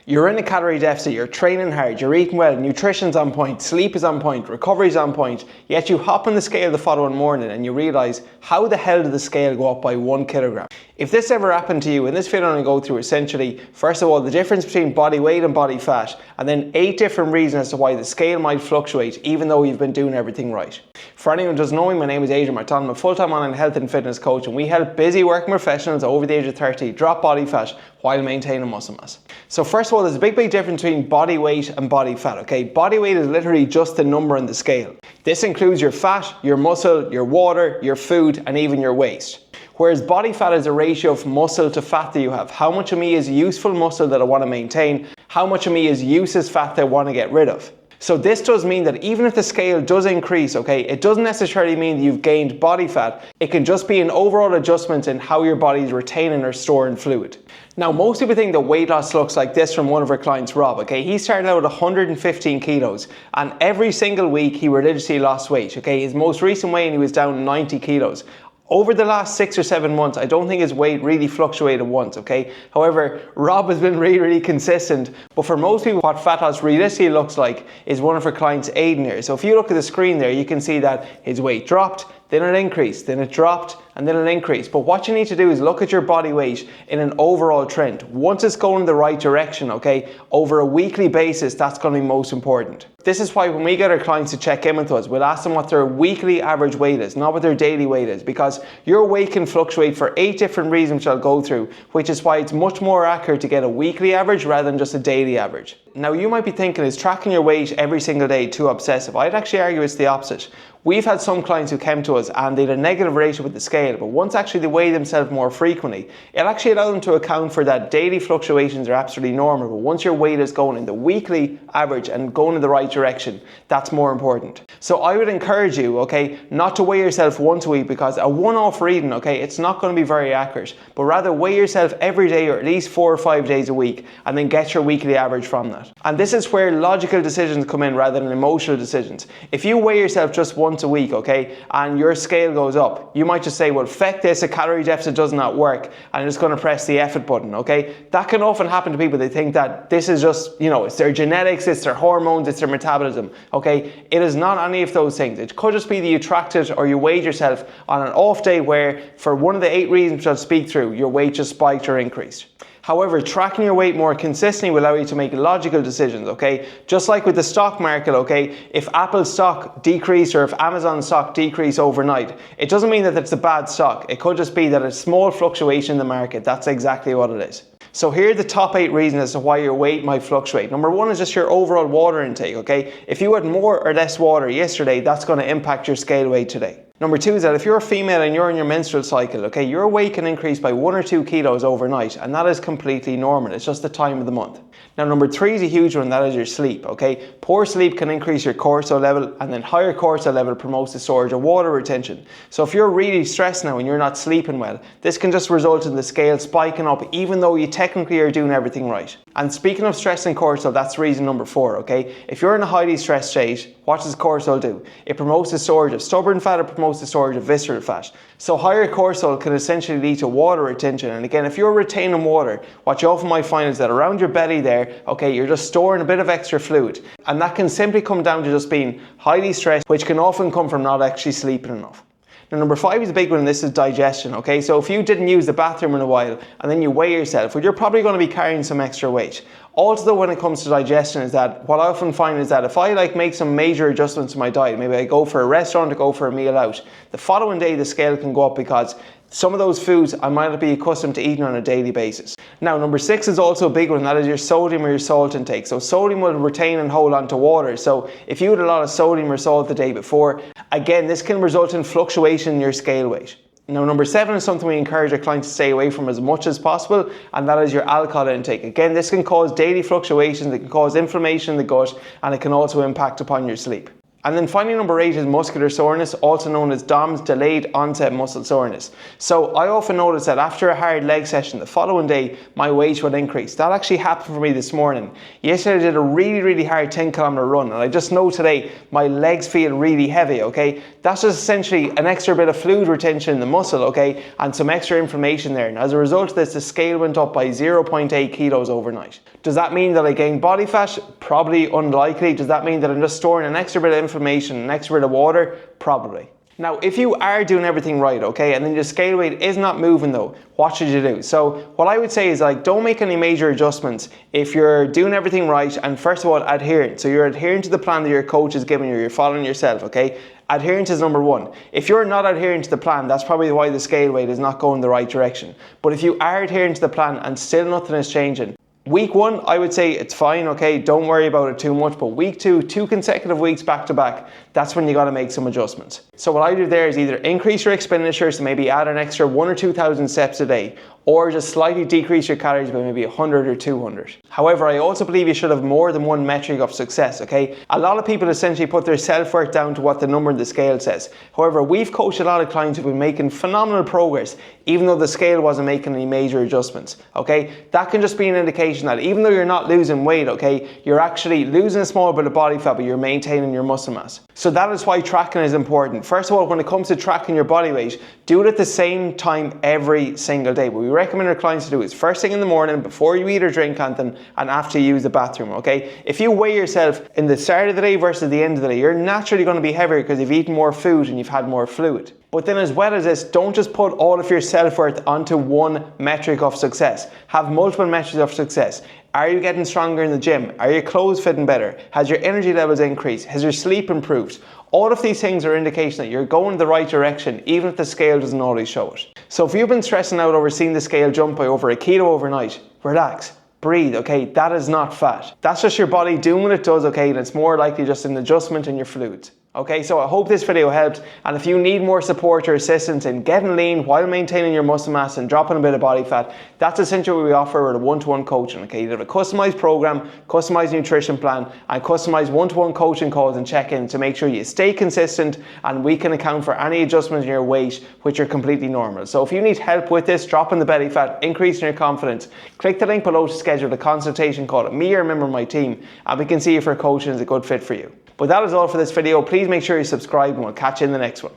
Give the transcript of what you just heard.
You're in a calorie deficit, you're training hard, you're eating well, nutrition's on point, sleep is on point, recovery's on point, yet you hop on the scale the following morning and you realise, how the hell did the scale go up by 1 kilogram? If this ever happened to you, in this video I'm going to go through essentially, first of all, the difference between body weight and body fat, and then 8 different reasons as to why the scale might fluctuate even though you've been doing everything right. For anyone who doesn't know me, my name is Adrian Martin. I'm a full-time online health and fitness coach, and we help busy working professionals over the age of 30 drop body fat while maintaining muscle mass. So first of all, there's a big difference between body weight and body fat, okay? Body weight is literally just the number on the scale. This includes your fat, your muscle, your water, your food, and even your waste. Whereas body fat is a ratio of muscle to fat that you have. How much of me is useful muscle that I want to maintain? How much of me is useless fat that I want to get rid of? So this does mean that even if the scale does increase, okay, it doesn't necessarily mean that you've gained body fat. It can just be an overall adjustment in how your body is retaining or storing fluid. Now, most people think that weight loss looks like this from one of our clients, Rob, okay? He started out at 115 kilos and every single week he religiously lost weight, okay? His most recent weight, he was down 90 kilos. Over the last 6 or 7 months, I don't think his weight really fluctuated once, okay? However, Rob has been really consistent, but for most people, what fat loss realistically looks like is one of our clients, Aiden here. So if you look at the screen there, you can see that his weight dropped, then it increased, then it dropped, and then it increased. But what you need to do is look at your body weight in an overall trend. Once it's going in the right direction, okay, over a weekly basis, that's going to be most important. This is why when we get our clients to check in with us, we'll ask them what their weekly average weight is, not what their daily weight is, because your weight can fluctuate for 8 different reasons which I'll go through, which is why it's much more accurate to get a weekly average rather than just a daily average. Now, you might be thinking, is tracking your weight every single day too obsessive? I'd actually argue it's the opposite. We've had some clients who came to us and they had a negative ratio with the scale, but once actually they weigh themselves more frequently, it actually allowed them to account for that daily fluctuations are absolutely normal, but once your weight is going in the weekly average and going in the right direction, that's more important. So I would encourage you, okay, not to weigh yourself once a week, because a one-off reading, okay, it's not going to be very accurate, but rather weigh yourself every day or at least 4 or 5 days a week and then get your weekly average from that. And this is where logical decisions come in rather than emotional decisions. If you weigh yourself just once a week, okay, and your scale goes up, you might just say, well, feck this, a calorie deficit does not work, and I'm just going to press the effort button, okay? That can often happen to people. They think that this is just, you know, it's their genetics, it's their hormones, it's their metabolism, okay? It is not any of those things. It could just be that you tracked it or you weighed yourself on an off day where, for one of the 8 reasons which I'll speak through, your weight just spiked or increased. However, tracking your weight more consistently will allow you to make logical decisions, okay? Just like with the stock market, okay? If Apple's stock decreased or if Amazon's stock decreased overnight, it doesn't mean that it's a bad stock. It could just be that a small fluctuation in the market. That's exactly what it is. So here are the top 8 reasons as to why your weight might fluctuate. Number 1 is just your overall water intake, okay? If you had more or less water yesterday, that's going to impact your scale weight today. Number 2 is that if you're a female and you're in your menstrual cycle, okay, your weight can increase by 1 or 2 kilos overnight, and that is completely normal. It's just the time of the month. Now, number 3 is a huge one, that is your sleep, okay? Poor sleep can increase your cortisol level, and then higher cortisol level promotes the storage of water retention. So if you're really stressed now and you're not sleeping well, this can just result in the scale spiking up even though you technically are doing everything right. And speaking of stress and cortisol, that's reason number 4, okay? If you're in a highly stressed state, what does cortisol do? It promotes the storage of stubborn fat, it promotes the storage of visceral fat. So higher cortisol can essentially lead to water retention. And again, if you're retaining water, what you often might find is that around your belly there, okay, you're just storing a bit of extra fluid. And that can simply come down to just being highly stressed, which can often come from not actually sleeping enough. Now, number 5 is a big one, and this is digestion, okay? So if you didn't use the bathroom in a while and then you weigh yourself, well, you're probably going to be carrying some extra weight. Also, when it comes to digestion, is that what I often find is that if I make some major adjustments to my diet, maybe I go for a restaurant or go for a meal out, the following day the scale can go up because some of those foods I might not be accustomed to eating on a daily basis. Now, number 6 is also a big one, that is your sodium or your salt intake. So sodium will retain and hold on to water. So if you had a lot of sodium or salt the day before, again, this can result in fluctuation in your scale weight. Now, number 7 is something we encourage our clients to stay away from as much as possible, and that is your alcohol intake. Again, this can cause daily fluctuations, it can cause inflammation in the gut, and it can also impact upon your sleep. And then finally, number 8 is muscular soreness, also known as DOMS, delayed onset muscle soreness. So I often notice that after a hard leg session, the following day, my weight would increase. That actually happened for me this morning. Yesterday I did a really hard 10-kilometer run, and I just know today my legs feel really heavy, okay? That's just essentially an extra bit of fluid retention in the muscle, okay? And some extra inflammation there. And as a result of this, the scale went up by 0.8 kilos overnight. Does that mean that I gained body fat? Probably unlikely. Does that mean that I'm just storing an extra bit of inflammation, an extra bit of water? Probably. Now, if you are doing everything right, okay, and then your scale weight is not moving though, what should you do? So what I would say is, like, don't make any major adjustments if you're doing everything right, and first of all, adherent. So you're adhering to the plan that your coach is giving you, you're following yourself, okay? Adherence is number 1. If you're not adhering to the plan, that's probably why the scale weight is not going the right direction. But if you are adhering to the plan and still nothing is changing, week 1, I would say it's fine, okay, don't worry about it too much, but week 2, 2 consecutive weeks back to back, that's when you got to make some adjustments. So what I do there is either increase your expenditure, so maybe add an extra 1,000 or 2,000 steps a day, or just slightly decrease your calories by maybe 100 or 200. However, I also believe you should have more than one metric of success, okay? A lot of people essentially put their self-worth down to what the number on the scale says. However, we've coached a lot of clients who've been making phenomenal progress, even though the scale wasn't making any major adjustments, okay? That can just be an indication that even though you're not losing weight, okay, you're actually losing a small bit of body fat, but you're maintaining your muscle mass. So that is why tracking is important. First of all, when it comes to tracking your body weight, do it at the same time every single day. What we recommend our clients to do is first thing in the morning, before you eat or drink anything, and after you use the bathroom, okay? If you weigh yourself in the start of the day versus the end of the day, you're naturally going to be heavier because you've eaten more food and you've had more fluid. But then as well as this, don't just put all of your self-worth onto one metric of success. Have multiple metrics of success. Are you getting stronger in the gym? Are your clothes fitting better? Has your energy levels increased? Has your sleep improved? All of these things are indication that you're going the right direction, even if the scale doesn't always show it. So if you've been stressing out over seeing the scale jump by over 1 kilo overnight, relax. Breathe, okay? That is not fat. That's just your body doing what it does, okay? And it's more likely just an adjustment in your fluids. Okay, so I hope this video helped, and if you need more support or assistance in getting lean while maintaining your muscle mass and dropping a bit of body fat, that's essentially what we offer with a one-to-one coaching, okay? You have a customized program, customized nutrition plan, and customized one-to-one coaching calls and check-ins to make sure you stay consistent, and we can account for any adjustments in your weight, which are completely normal. So if you need help with this, dropping the belly fat, increasing your confidence, click the link below to schedule a consultation call with me or a member of my team, and we can see if our coaching is a good fit for you. But that is all for this video. Please make sure you subscribe, and we'll catch you in the next one.